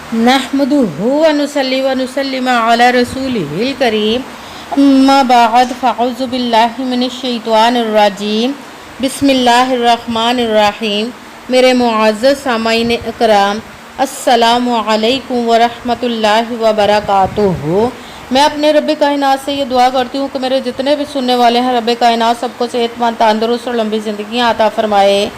नहमदुहु व नुसल्ली व नुसल्लिम अला रसूलिहिल करीम अम्मा बाद फ़अऊज़ु बिल्लाहि मिनश शैतानिर रजीम बिस्मिल्लाहिर रहमानिर रहीम। मेरे मुअज़्ज़ज़ सामाईन इकराम, अस्सलामु अलैकुम व रहमतुल्लाहि व बरकातुहू। मैं अपने रब कायनात से ये दुआ करती हूँ कि मेरे जितने भी सुनने वाले हैं रब कायनात सबको सेहतमंद, तंदुरुस्त और लंबी ज़िंदगी अता फ़रमाए।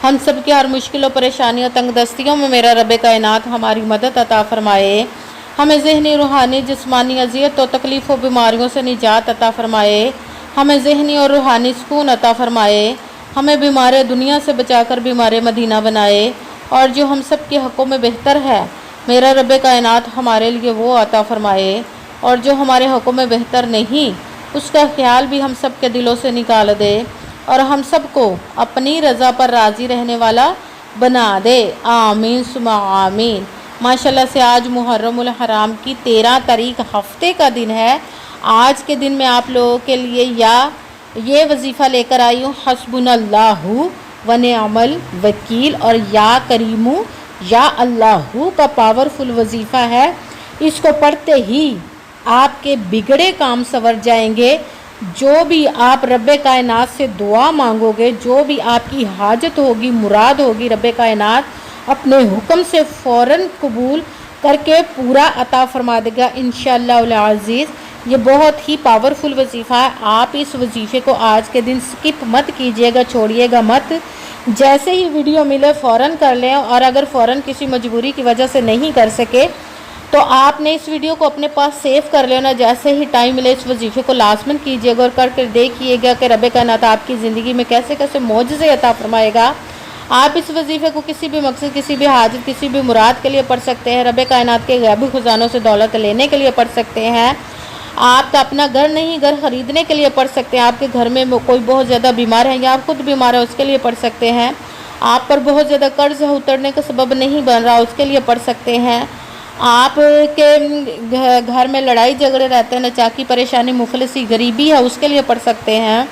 हम सब की हर मुश्किलों, परेशानियों, तंगदस्तियों में मेरा रब कायनात हमारी मदद अता फ़रमाए। हमें ज़हनी, रूहानी, जिस्मानी अज़ियत और तकलीफ़ और बीमारियों से निजात अता फ़रमाए। हमें ज़हनी और रूहानी सुकून अता फ़रमाए। हमें बीमार दुनिया से बचाकर बीमार मदीना बनाए। और जो हम सब के हक़ों में बेहतर है मेरा रब कायनात हमारे लिए वो अता फ़रमाए। और जो हमारे हक़ों में बेहतर नहीं उसका ख्याल भी हम सब के दिलों से निकाल दे और हम सबको अपनी रज़ा पर राज़ी रहने वाला बना दे। आमीन सुमा आमीन। माशाल्लाह से आज मुहर्रमुल हराम की 13 तारीख हफ्ते का दिन है। आज के दिन में आप लोगों के लिए ये वजीफ़ा लेकर आई हूँ, हस्बुनल्लाहु व निअमल वकील और या करीमू या अल्लाहु का पावरफुल वजीफ़ा है। इसको पढ़ते ही आपके बिगड़े काम संवर जाएंगे। जो भी आप रब कायनात से दुआ मांगोगे, जो भी आपकी हाजत होगी, मुराद होगी, रब कायनात अपने हुक्म से फ़ौरन कबूल करके पूरा अता फरमा देगा इंशाअल्लाह अज़ीज़। ये बहुत ही पावरफुल वजीफ़ा है। आप इस वजीफ़े को आज के दिन स्किप मत कीजिएगा, छोड़िएगा मत। जैसे ही वीडियो मिले फ़ौरन कर लें और अगर फ़ौरन किसी मजबूरी की वजह से नहीं कर सके तो आपने इस वीडियो को अपने पास सेव कर लेना। जैसे ही टाइम मिले इस वजीफ़े को लाज़मन कीजिएगा और करके देखिएगा कि रब कायनात आपकी ज़िंदगी में कैसे कैसे मोजज़े अता फरमाएगा। आप इस वजीफ़े को किसी भी मकसद, किसी भी हाजत, किसी भी मुराद के लिए पढ़ सकते हैं। रब कायनात के गैबी ख़ज़ानों से दौलत लेने के लिए पढ़ सकते हैं। आपका अपना घर नहीं, घर ख़रीदने के लिए पढ़ सकते हैं। आपके घर में कोई बहुत ज़्यादा बीमार है या आप खुद बीमार है उसके लिए पढ़ सकते हैं। आप पर बहुत ज़्यादा कर्ज है, उतरने का सबब नहीं बन रहा, उसके लिए पढ़ सकते हैं। आप के घर में लड़ाई झगड़े रहते हैं, नचाकी, परेशानी, मुफलिसी, गरीबी है, उसके लिए पढ़ सकते हैं।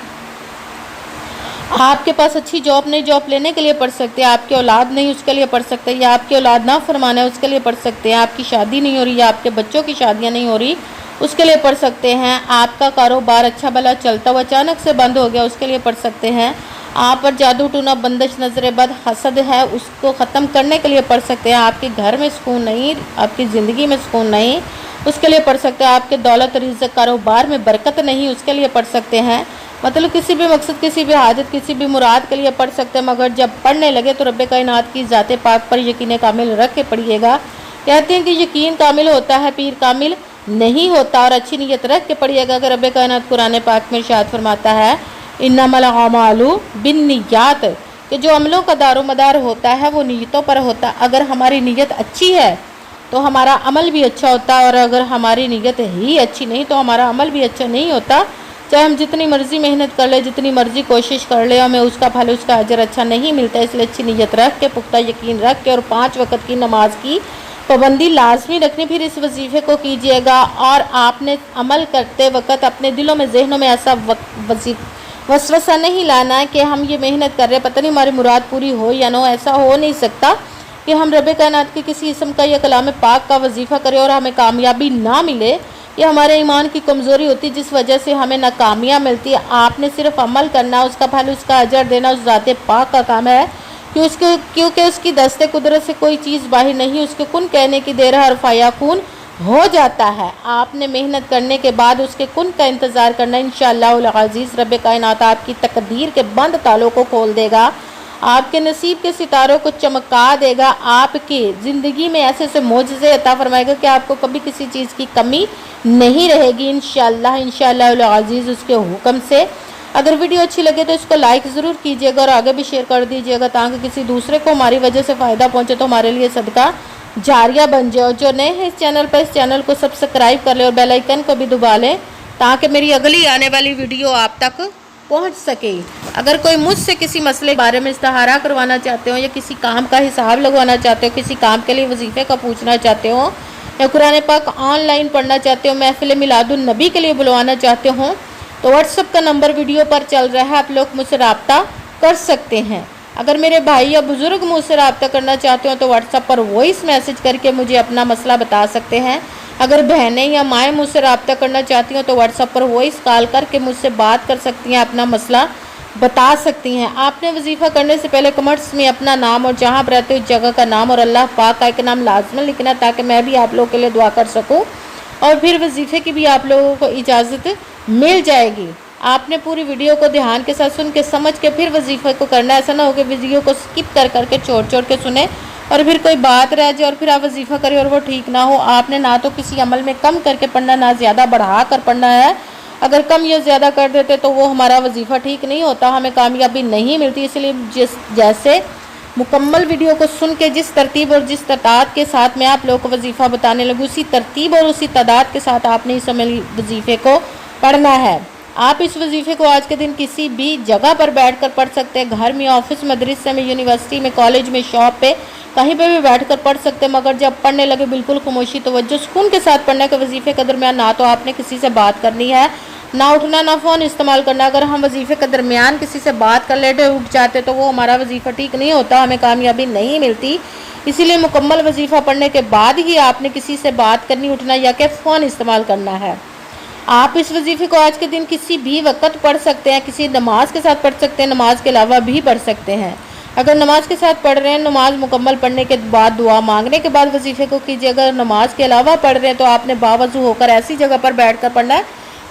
आपके पास अच्छी जॉब नहीं, जॉब लेने के लिए पढ़ सकते हैं। आपकी औलाद नहीं, उसके लिए पढ़ सकते हैं। या आपकी औलाद ना फरमाना है, उसके लिए पढ़ सकते हैं। आपकी शादी नहीं हो रही या आपके बच्चों की शादियां नहीं हो रही, उसके लिए पढ़ सकते हैं। आपका कारोबार अच्छा भला चलता हुआ अचानक से बंद हो गया, उसके लिए पढ़ सकते हैं। आप पर जादू टूना, बंदिश, नजर बद, हसद है, उसको ख़त्म करने के लिए पढ़ सकते हैं। आपके घर में सुकून नहीं, आपकी ज़िंदगी में सुकून नहीं, उसके लिए पढ़ सकते हैं। आपके दौलत, रिज़्क़, कारोबार में बरकत नहीं, उसके लिए पढ़ सकते हैं। मतलब किसी भी मकसद, किसी भी हाजत, किसी भी मुराद के लिए पढ़ सकते हैं। मगर जब पढ़ने लगे तो रब कायनात की ज़ात पाक पर यकीन कामिल रख के पढ़िएगा। कहते हैं कि यकीन कामिल होता है, पीर कामिल नहीं होता। और अच्छी नीयत रख के पढ़िएगा। अगर रब कायनात कुरान पाक में इरशाद फरमाता है इन्नमल अमालु बिन्नियात, कि जो अमलों का दारोमदार होता है वो नीयतों पर होता है। अगर हमारी नीयत अच्छी है तो हमारा अमल भी अच्छा होता है और अगर हमारी नीयत ही अच्छी नहीं तो हमारा अमल भी अच्छा नहीं होता। चाहे हम जितनी मर्ज़ी मेहनत कर ले, जितनी मर्ज़ी कोशिश कर ले, हमें उसका फल, उसका अजर अच्छा नहीं मिलता। इसलिए अच्छी नीयत रख के, पुख्ता यकीन रख के और 5 वक़्त की नमाज की पाबंदी लाजमी रखनी। फिर इस वजीफ़े को कीजिएगा और आपने अमल करते वक्त अपने दिलों में, जहनों में ऐसा वसवसा नहीं लाना है कि हम ये मेहनत कर रहे हैं, पता नहीं हमारी मुराद पूरी हो या ना हो। ऐसा हो नहीं सकता कि हम रब कायनात के किसी इसम का या कलाम पाक का वजीफ़ा करें और हमें कामयाबी ना मिले। ये हमारे ईमान की कमज़ोरी होती है जिस वजह से हमें नाकामियाँ मिलती है। आपने सिर्फ अमल करना, उसका फल, उसका अजर देना उस ज़ात पाक का काम है क्योंकि उसकी दस्ते कुदरत से कोई चीज़ बाहर नहीं, उसके कुन कहने की देर हर फायाकुन हो जाता है। आपने मेहनत करने के बाद उसके कुन का इंतज़ार करना। इंशाअल्लाह अज़ीज़ रब कायनात आपकी तकदीर के बंद तालों को खोल देगा, आपके नसीब के सितारों को चमका देगा, आपकी ज़िंदगी में ऐसे ऐसे मोजज़े अता फरमाएगा कि आपको कभी किसी चीज़ की कमी नहीं रहेगी इंशाअल्लाह अज़ीज़ उसके हुक्म से। अगर वीडियो अच्छी लगे तो इसको लाइक ज़रूर कीजिएगा और आगे भी शेयर कर दीजिएगा ताकि किसी दूसरे को हमारी वजह से फ़ायदा पहुँचे तो हमारे लिए सदका जारिया बन जाए। जो नए हैं इस चैनल पर, इस चैनल को सब्सक्राइब कर लें और बेल आइकन को भी दबा लें ताकि मेरी अगली आने वाली वीडियो आप तक पहुंच सके। अगर कोई मुझसे किसी मसले के बारे में इस्तिहारा करवाना चाहते हो या किसी काम का हिसाब लगवाना चाहते हो, किसी काम के लिए वजीफ़े का पूछना चाहते हो या कुरान पाक ऑनलाइन पढ़ना चाहते हो, महफिल मिलादुन नबी के लिए बुलवाना चाहते हो तो व्हाट्सएप का नंबर वीडियो पर चल रहा है, आप लोग मुझसे रब्ता कर सकते हैं। اگر میرے بھائی یا بزرگ مجھ سے رابطہ کرنا چاہتے ہو تو واٹس ایپ پر وائس میسج کر کے مجھے اپنا مسئلہ بتا سکتے ہیں۔ اگر بہنیں یا مائیں مجھ سے رابطہ کرنا چاہتی ہوں تو واٹس ایپ پر وائس کال کر کے مجھ سے بات کر سکتی ہیں، اپنا مسئلہ بتا سکتی ہیں۔ آپ نے وظیفہ کرنے سے پہلے کمنٹس میں اپنا نام اور جہاں پر رہتے ہو اس جگہ کا نام اور اللہ پاک کا ایک نام لازماً لکھنا تاکہ میں بھی آپ لوگوں کے لیے دعا کر سکوں، اور پھر وظیفے کی بھی آپ لوگوں کو اجازت مل جائے گی۔ آپ نے پوری ویڈیو کو دھیان کے ساتھ سن کے سمجھ کے پھر وظیفے کو کرنا ہے، ایسا نہ ہو کہ ویڈیو کو سکپ کر کے چھوڑ کے سنیں اور پھر کوئی بات رہ جائے اور پھر آپ وظیفہ کریں اور وہ ٹھیک نہ ہو۔ آپ نے نہ تو کسی عمل میں کم کر کے پڑھنا نہ زیادہ بڑھا کر پڑھنا ہے، اگر کم یا زیادہ کر دیتے تو وہ ہمارا وظیفہ ٹھیک نہیں ہوتا، ہمیں کامیابی نہیں ملتی۔ اس لیے جیسے مکمل ویڈیو کو سن کے جس ترتیب اور جس تعداد کے ساتھ میں آپ لوگوں کو وظیفہ بتانے لگوں اسی ترتیب اور اسی تعداد کے ساتھ آپ نے اس وظیفے کو پڑھنا ہے۔ آپ اس وظیفے کو آج کے دن کسی بھی جگہ پر بیٹھ کر پڑھ سکتے ہیں، گھر میں، آفس، مدرسے میں، یونیورسٹی میں، کالج میں، شاپ پہ، کہیں پہ بھی بیٹھ کر پڑھ سکتے ہیں، مگر جب پڑھنے لگے بالکل خاموشی توجہ سکون کے ساتھ پڑھنے کے وظیفے کے درمیان نہ تو آپ نے کسی سے بات کرنی ہے، نہ اٹھنا، نہ فون استعمال کرنا۔ اگر ہم وظیفے کے درمیان کسی سے بات کر لیتے اٹھ جاتے تو وہ ہمارا وظیفہ ٹھیک نہیں ہوتا، ہمیں کامیابی نہیں ملتی۔ اسی لیے مکمل وظیفہ پڑھنے کے بعد ہی آپ نے کسی سے بات کرنی، اٹھنا یا کہ فون استعمال کرنا ہے۔ آپ اس وظیفے کو آج کے دن کسی بھی وقت پڑھ سکتے ہیں، کسی نماز کے ساتھ پڑھ سکتے ہیں، نماز کے علاوہ بھی پڑھ سکتے ہیں۔ اگر نماز کے ساتھ پڑھ رہے ہیں، نماز مکمل پڑھنے کے بعد دعا مانگنے کے بعد وظیفے کو کیجیے۔ اگر نماز کے علاوہ پڑھ رہے ہیں تو آپ نے باوضو ہو کر ایسی جگہ پر بیٹھ کر پڑھنا ہے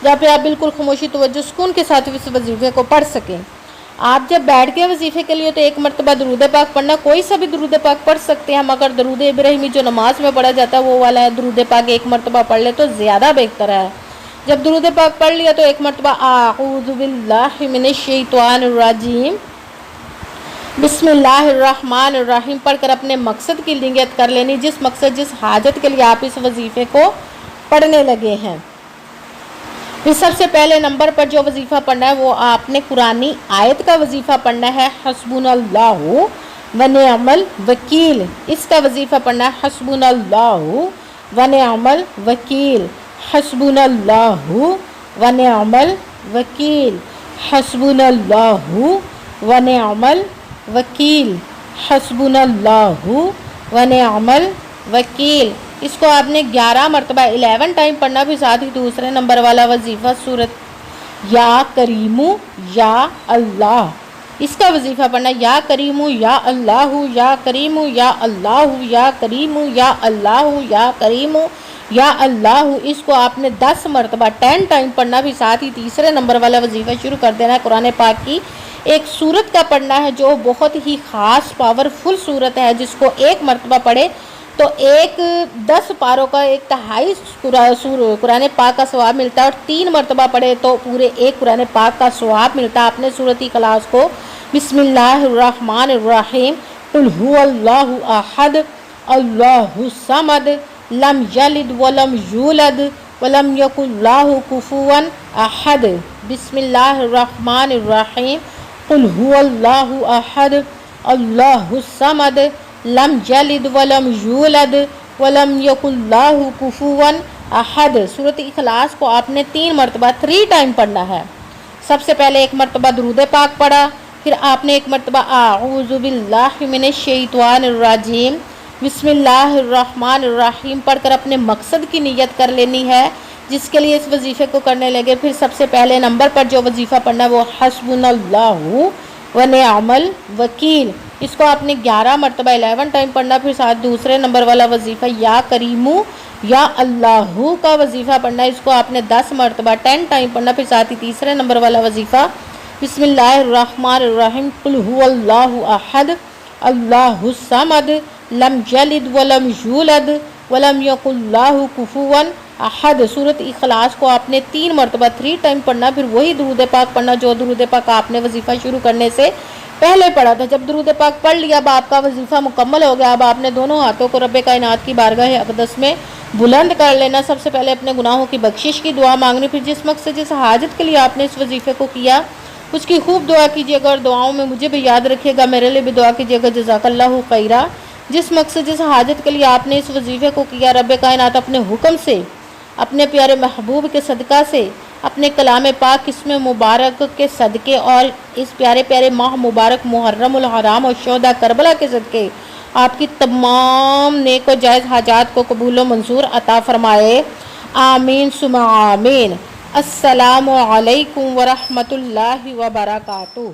جہاں پہ آپ بالکل خاموشی توجہ سکون کے ساتھ اس وظیفے کو پڑھ سکیں۔ آپ جب بیٹھ کے وظیفے کے لیے تو ایک مرتبہ درود پاک پڑھنا، کوئی سا بھی درود پاک پڑھ سکتے ہیں، مگر درود ابراہیمی جو نماز میں پڑھا جاتا ہے وہ والا ہے، درود پاک ایک مرتبہ پڑھ لے تو زیادہ بہتر ہے۔ جب درود پاک پڑھ لیا تو ایک مرتبہ اعوذ باللہ من الشیطان الرجیم بسم اللہ الرحمن الرحیم پڑھ کر اپنے مقصد کی نیت کر لینی، جس مقصد جس حاجت کے لیے آپ اس وظیفے کو پڑھنے لگے ہیں۔ پھر سب سے پہلے نمبر پر جو وظیفہ پڑھنا ہے وہ آپ نے قرآنی آیت کا وظیفہ پڑھنا ہے، حسبنا اللہ ونعم الوکیل۔ اس کا وظیفہ پڑھنا ہے، حسبنا اللہ ونعم الوکیل، حسبنا اللہ ونعم الوکیل، حسبنا اللہ ونعم الوکیل، حسبنا اللہ ونعم الوکیل۔ اس کو آپ نے 11 مرتبہ 11 ٹائم پڑھنا۔ پھر ساتھ ہی دوسرے نمبر والا وظیفہ سورت یا کریمو یا اللہ، اس کا وظیفہ پڑھنا، یا کریمو یا اللہ، یا کریمو یا اللہ، یا کریمو یا اللہ، یا کریمو یا اللہ۔ اس کو آپ نے 10 مرتبہ 10 ٹائم پڑھنا۔ بھی ساتھ ہی تیسرے نمبر والا وظیفہ شروع کر دینا ہے، قرآن پاک کی ایک سورت کا پڑھنا ہے جو بہت ہی خاص پاورفل سورت ہے، جس کو ایک مرتبہ پڑھے تو 10 پاروں کا 1/3 قرآن پاک کا ثواب ملتا ہے، اور 3 مرتبہ پڑھے تو پورے ایک قرآن پاک کا ثواب ملتا ہے۔ آپ نے سورۃ اخلاص کو بسم اللہ الرحمن الرحیم قل هو اللہ احد اللہ الصمد لم یلد ولم یولد ولم یکن لہ کفوا احد، بسم اللہ الرحمن الرحیم قل هو اللہ احد اللہ الصمد لم یلد ولم یولد ولم یکن لہ کفوا احد۔ سورۃ اخلاص کو آپ نے 3 مرتبہ 3 ٹائم پڑھنا ہے۔ سب سے پہلے ایک مرتبہ درود پاک پڑھا، پھر آپ نے ایک مرتبہ اعوذ باللہ من الشیطان الرجیم بسم اللہ الرحمن الرحیم پڑھ کر اپنے مقصد کی نیت کر لینی ہے جس کے لیے اس وظیفے کو کرنے لگے۔ پھر سب سے پہلے نمبر پر جو وظیفہ پڑھنا ہے وہ حسبنا اللہ ونعم الوکیل، اس کو آپ نے 11 مرتبہ 11 ٹائم پڑھنا۔ پھر ساتھ دوسرے نمبر والا وظیفہ یا کریمو یا اللہ کا وظیفہ پڑھنا، اس کو آپ نے 10 مرتبہ 10 ٹائم پڑھنا۔ پھر ساتھ ہی تیسرے نمبر والا وظیفہ بسم اللہ الرحمن الرحیم قل هو اللہ احد اللہ الصمد لم یلد ولم یولد ولم یکن لہ کفوا احد۔ سورۃ اخلاص کو آپ نے 3 مرتبہ 3 ٹائم پڑھنا، پھر وہی درود پاک پڑھنا جو درود پاک آپ نے وظیفہ شروع کرنے سے پہلے پڑھا تھا۔ جب درود پاک پڑھ لیا اب آپ کا وظیفہ مکمل ہو گیا، اب آپ نے دونوں ہاتھوں کو رب کائنات کی بارگاہ اقدس میں بلند کر لینا۔ سب سے پہلے اپنے گناہوں کی بخشش کی دعا مانگنی، پھر جس مقصد جس حاجت کے لیے آپ نے اس وظیفے کو کیا اس کی خوب دعا کیجیے گا، اور دعاؤں میں مجھے بھی یاد رکھیے گا، میرے لیے بھی دعا کیجیے گا۔ جزاک اللہ خیرہ۔ جس مقصد جس حاجت کے لیے آپ نے اس وظیفے کو کیا، رب کائنات اپنے حکم سے، اپنے پیارے محبوب کے صدقہ سے اپنے کلام پاک اسم مبارک کے صدقے اور اس پیارے پیارے ماہ مبارک محرم الحرام اور شہداء کربلا کے صدقے آپ کی تمام نیک و جائز حاجات کو قبول و منظور عطا فرمائے، آمین ثم آمین۔ السلام علیکم ورحمۃ اللہ وبرکاتہ۔